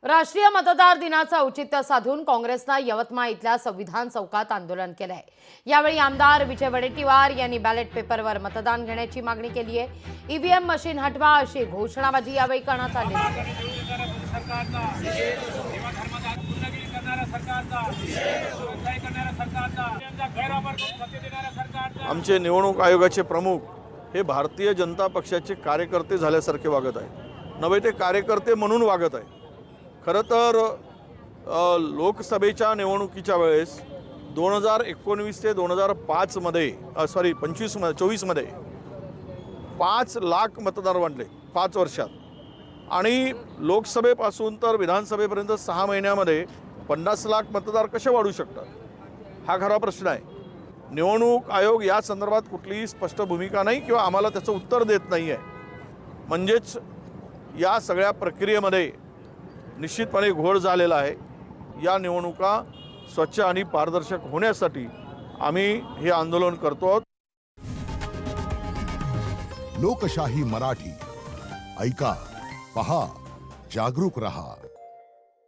राष्ट्रीय मतदार दिनाचं औचित्य साधून काँग्रेसनं यवतमाळ इथल्या संविधान चौकात आंदोलन केलंय। यावेळी आमदार विजय वडेट्टीवार यांनी बॅलेट पेपरवर मतदान घेण्याची मागणी केली आहे। ईव्हीएम मशीन हटवा अशी घोषणाबाजी यावेळी करण्यात आली। आमचे निवडणूक आयोगाचे प्रमुख हे भारतीय जनता पक्षाचे कार्यकर्ते झाल्यासारखे वागत आहे, नव्हे ते कार्यकर्ते म्हणून वागत आहे। खरं तर लोकसभेच्या निवडणुकीच्या वेळेस 2019 ते 2005 मध्ये 24 मध्ये 5 लाख मतदार वाढले 5 वर्षात, आणि लोकसभेपासून तर विधानसभेपर्यंत 6 महिन्यामध्ये 50 लाख मतदार कसे वाढू शकतात, हा खरा प्रश्न आहे। निवडणूक आयोग या संदर्भात कुठलीही स्पष्ट भूमिका नाही किंवा आम्हाला त्याचं उत्तर देत नाही आहे। म्हणजेच या सगळ्या प्रक्रियेमध्ये निश्चितपणे घोळ झालेला आहे। या निवडणुका स्वच्छ आणि पारदर्शक होण्यासाठी आम्ही हे आंदोलन करतो आहोत। लोकशाही मराठी ऐका, पहा, जागरूक रहा।